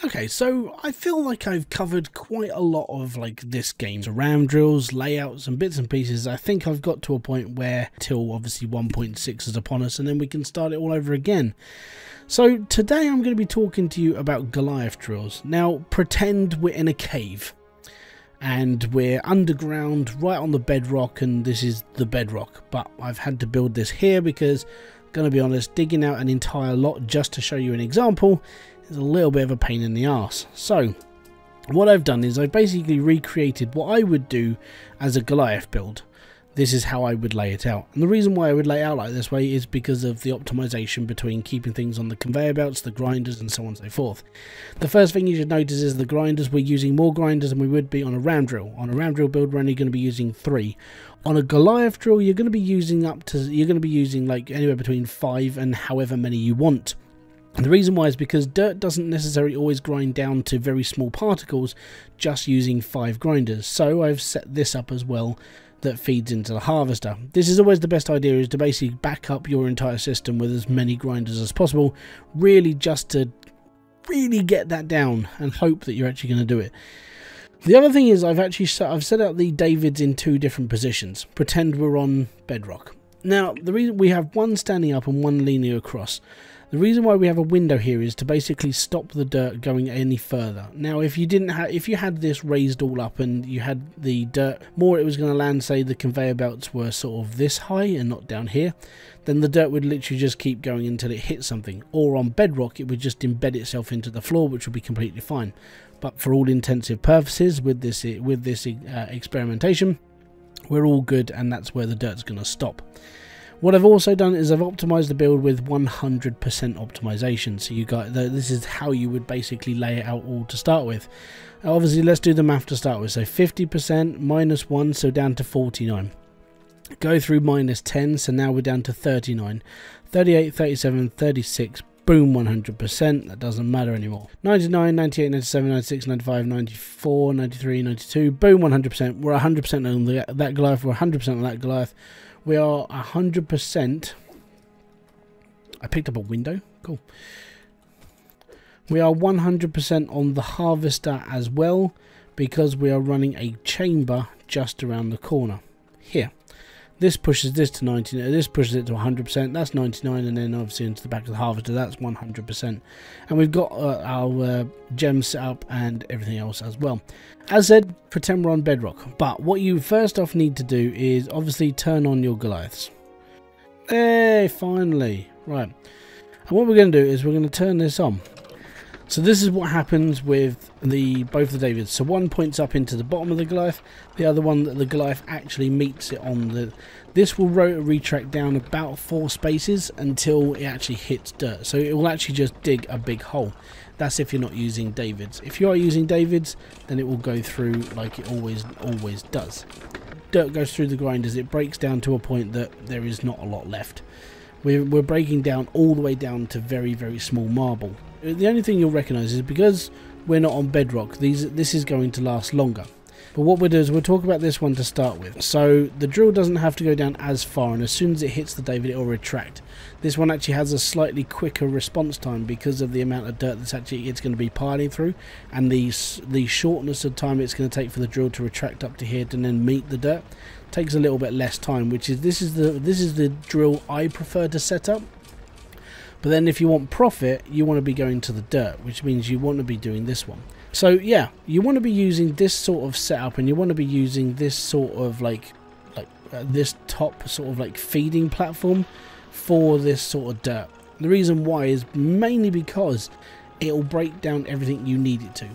Okay, so I feel like I've covered quite a lot of like this game's RAM drills, layouts and bits and pieces. I think I've got to a point where till obviously 1.6 is upon us and then we can start it all over again. So today I'm going to be talking to you about Goliath drills. Now pretend we're in a cave and we're underground right on the bedrock, and this is the bedrock, but I've had to build this here because, gonna be honest, digging out an entire lot just to show you an example is a little bit of a pain in the arse. So what I've done is I've basically recreated what I would do as a Goliath build. This is how I would lay it out, and the reason why I would lay it out like this way is because of the optimization between keeping things on the conveyor belts, the grinders and so on and so forth. The first thing you should notice is the grinders. We're using more grinders than we would be on a ram drill. On a ram drill build we're only going to be using 3. On a Goliath drill you're going to be using like anywhere between 5 and however many you want. And the reason why is because dirt doesn't necessarily always grind down to very small particles just using 5 grinders. So I've set this up as well that feeds into the harvester. This is always the best idea, is to basically back up your entire system with as many grinders as possible, really just to really get that down and hope that you're actually going to do it. The other thing is I've set out the Davids in 2 different positions. Pretend we're on bedrock. Now the reason we have one standing up and one leaning across. The reason why we have a window here is to basically stop the dirt going any further. Now if you had this raised all up and you had the dirt more, it was going to land, say the conveyor belts were sort of this high and not down here, then the dirt would literally just keep going until it hit something. Or on bedrock it would just embed itself into the floor, which would be completely fine. But for all intensive purposes with this experimentation, we're all good, and that's where the dirt's going to stop. What I've also done is I've optimized the build with 100% optimization. So you got this is how you would basically lay it out all to start with. Obviously, let's do the math to start with. So 50% minus 1, so down to 49. Go through minus 10, so now we're down to 39. 38, 37, 36. Boom, 100%. That doesn't matter anymore. 99, 98, 97, 96, 95, 94, 93, 92. Boom, 100%. We're 100% on that Goliath. We're 100% on that Goliath. We are 100%. I picked up a window. Cool. We are 100% on the harvester as well, because we are running a chamber just around the corner here. This pushes this to 99. This pushes it to 100%. That's 99, and then obviously into the back of the harvester. That's 100%. And we've got our gems set up and everything else as well. As said, pretend we're on bedrock. But what you first off need to do is obviously turn on your Goliaths. Hey, finally. Right. And what we're going to do is we're going to turn this on. So this is what happens with both the Davids. So one points up into the bottom of the Goliath, the other one that the Goliath actually meets it on the. This will retract down about 4 spaces until it actually hits dirt. So it will actually just dig a big hole. That's if you're not using Davids. If you are using Davids, then it will go through like it always does. Dirt goes through the grinders. It breaks down to a point that there is not a lot left. We're breaking down all the way down to very, very small marble. The only thing you'll recognise is because we're not on bedrock, this is going to last longer. But what we'll do is we'll talk about this one to start with. So the drill doesn't have to go down as far, and as soon as it hits the David, it will retract. This one actually has a slightly quicker response time because of the amount of dirt that's it's going to be piling through, and the shortness of time it's going to take for the drill to retract up to here and then meet the dirt takes a little bit less time. This is the drill I prefer to set up. But then if you want profit, you want to be going to the dirt, which means you want to be doing this one. So yeah, you want to be using this sort of setup, and you want to be using this sort of this top sort of like feeding platform for this sort of dirt. The reason why is mainly because it will break down everything you need it to.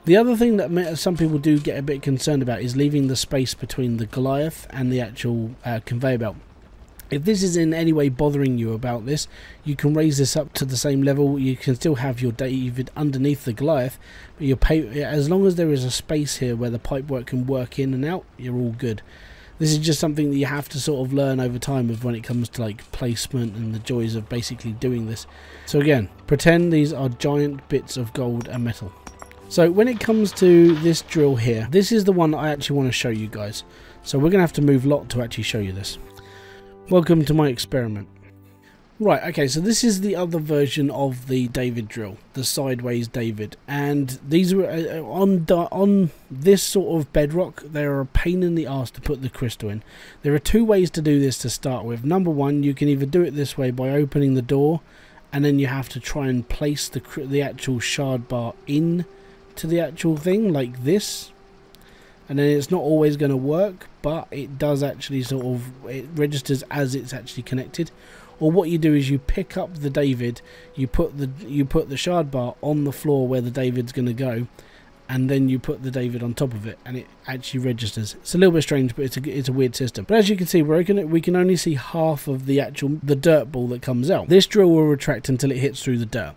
The other thing that some people do get a bit concerned about is leaving the space between the Goliath and the actual conveyor belt. If this is in any way bothering you about this, you can raise this up to the same level. You can still have your David underneath the Goliath, but as long as there is a space here where the pipework can work in and out, you're all good. This is just something that you have to sort of learn over time when it comes to like placement and the joys of basically doing this. So again, pretend these are giant bits of gold and metal. So when it comes to this drill here, this is the one I actually want to show you guys. So we're going to have to move lot to actually show you this. Welcome to my experiment. Right, okay, so this is the other version of the David drill, the sideways David, and these were on this sort of bedrock. They're a pain in the arse to put the crystal in. There are two ways to do this to start with. Number one, you can either do it this way by opening the door, and then you have to try and place the actual shard bar in to the actual thing like this, and then it's not always going to work, but it does actually sort of, it registers as it's actually connected. Or what you do is you pick up the David, you put the shard bar on the floor where the David's going to go, and then you put the David on top of it, and it actually registers. It's a little bit strange, but it's a weird system. But as you can see, we can only see half of the dirt ball that comes out. This drill will retract until it hits through the dirt.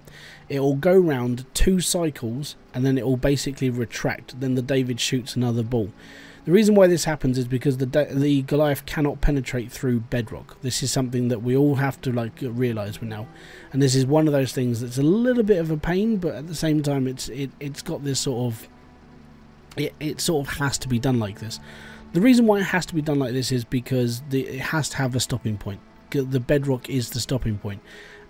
It will go round 2 cycles, and then it will basically retract. Then the David shoots another ball. The reason why this happens is because the Goliath cannot penetrate through bedrock. This is something that we all have to realise now, and this is one of those things that's a little bit of a pain, but at the same time it's got this sort of, it sort of has to be done like this. The reason why it has to be done like this is because it has to have a stopping point. The bedrock is the stopping point.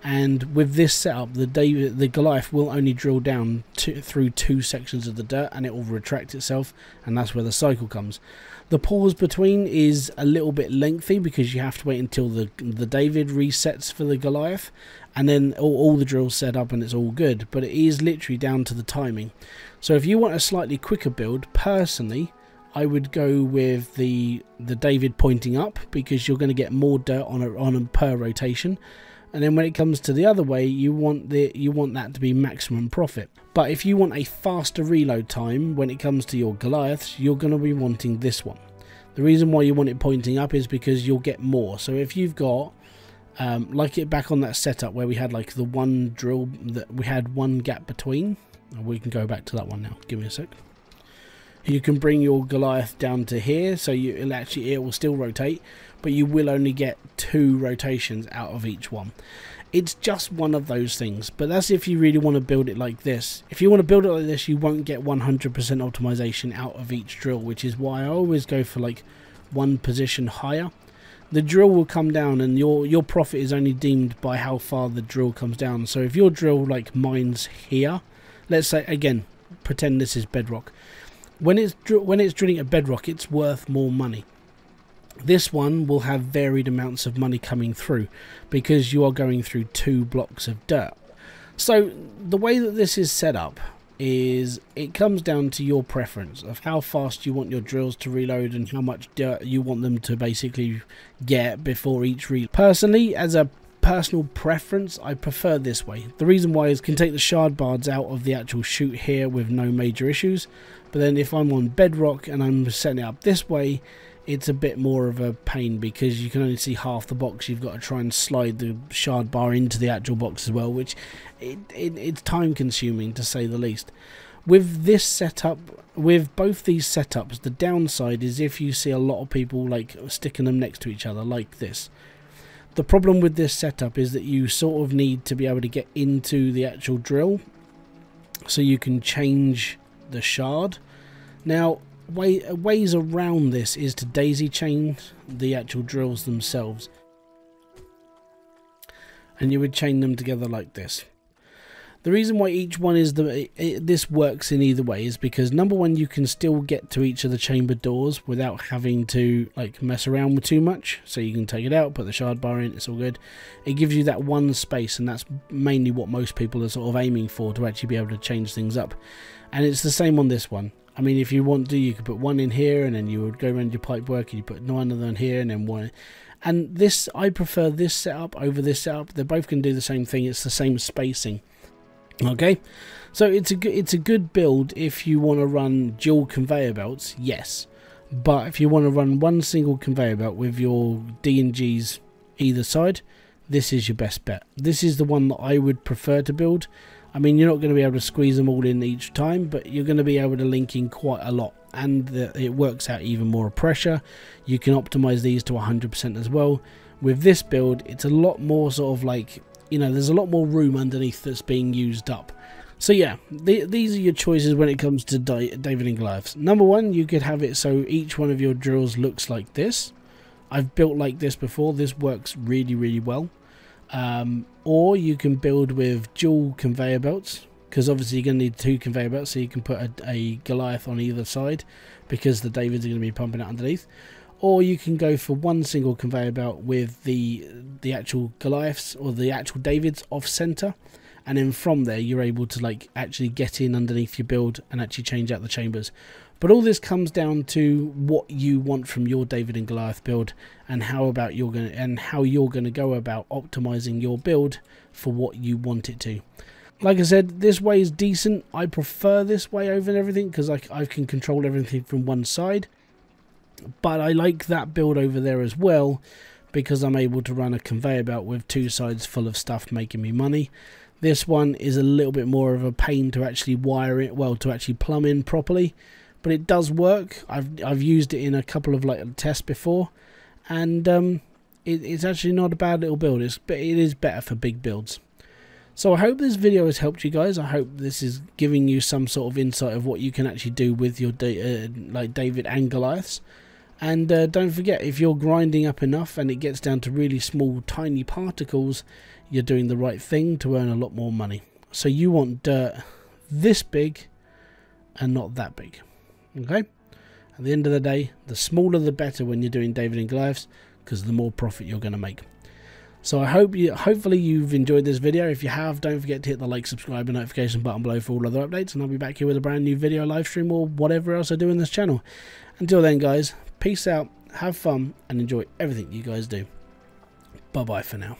And with this setup, the Goliath will only drill down through 2 sections of the dirt, and it will retract itself, and that's where the cycle comes. The pause between is a little bit lengthy because you have to wait until the David resets for the Goliath, and then all the drills set up and it's all good. But it is literally down to the timing. So if you want a slightly quicker build, personally, I would go with the David pointing up, because you're going to get more dirt on a per rotation. And then when it comes to the other way, you want that to be maximum profit. But if you want a faster reload time when it comes to your Goliaths, you're going to be wanting this one. The reason why you want it pointing up is because you'll get more. So if you've got like it back on that setup where we had like the one drill that we had one gap between, we can go back to that one now. Give me a sec. You can bring your Goliath down to here, so it will still rotate, but you will only get 2 rotations out of each one. It's just one of those things, but that's if you really want to build it like this. If you want to build it like this, you won't get 100% optimization out of each drill, which is why I always go for like 1 position higher. The drill will come down, and your profit is only deemed by how far the drill comes down. So if your drill like mines here, let's say, again, pretend this is bedrock. When it's drilling at bedrock, it's worth more money. This one will have varied amounts of money coming through because you are going through 2 blocks of dirt. So the way that this is set up is it comes down to your preference of how fast you want your drills to reload and how much dirt you want them to basically get before each reload. Personally, as a personal preference, I prefer this way. The reason why is I can take the shard bars out of the actual chute here with no major issues, but then if I'm on bedrock and I'm setting it up this way, it's a bit more of a pain because you can only see half the box. You've got to try and slide the shard bar into the actual box as well, which it's time consuming to say the least. With this setup, with both these setups, the downside is if you see a lot of people like sticking them next to each other like this. The problem with this setup is that you sort of need to be able to get into the actual drill so you can change the shard. Now, ways around this is to daisy chain the actual drills themselves, and you would chain them together like this. The reason why each one is this works in either way is because number one, you can still get to each of the chamber doors without having to like mess around with too much. So you can take it out, put the shard bar in, it's all good. It gives you that one space, and that's mainly what most people are sort of aiming for, to actually be able to change things up. And it's the same on this one. I mean, if you want to, you could put one in here, and then you would go around your pipe work and you put one of them here and then one. And this, I prefer this setup over this setup. They both can do the same thing. It's the same spacing. Okay, so it's a good build if you want to run dual conveyor belts, yes. But if you want to run one single conveyor belt with your D&Gs either side, this is your best bet. This is the one that I would prefer to build. I mean, you're not going to be able to squeeze them all in each time, but you're going to be able to link in quite a lot, and it works out even more pressure. You can optimize these to 100% as well. With this build, it's a lot more sort of like, you know, there's a lot more room underneath that's being used up. So yeah, these are your choices when it comes to David and Goliaths. Number one, you could have it so each one of your drills looks like this. I've built like this before. This works really, really well. Or you can build with dual conveyor belts, because obviously you're going to need 2 conveyor belts, so you can put a Goliath on either side, because the Davids are going to be pumping out underneath. Or you can go for 1 single conveyor belt with the actual Goliaths or the actual Davids off center, and then from there you're able to like actually get in underneath your build and actually change out the chambers. But all this comes down to what you want from your David and Goliath build, and how you're going to go about optimizing your build for what you want it to. Like I said, this way is decent. I prefer this way over everything because I can control everything from one side. But I like that build over there as well, because I'm able to run a conveyor belt with 2 sides full of stuff making me money. This one is a little bit more of a pain to actually wire it, well, to actually plumb in properly. But it does work. I've used it in a couple of like tests before, and it's actually not a bad little build. It is better for big builds. So I hope this video has helped you guys. I hope this is giving you some sort of insight of what you can actually do with your like David and Goliaths. And don't forget, if you're grinding up enough and it gets down to really small tiny particles, you're doing the right thing to earn a lot more money. So you want dirt this big and not that big. Okay? At the end of the day, the smaller the better when you're doing David and Goliaths, because the more profit you're going to make. So I hope hopefully you've enjoyed this video. If you have, don't forget to hit the like, subscribe and notification button below for all other updates, and I'll be back here with a brand new video, live stream, or whatever else I do in this channel. Until then guys, peace out, have fun and enjoy everything you guys do. Bye bye for now.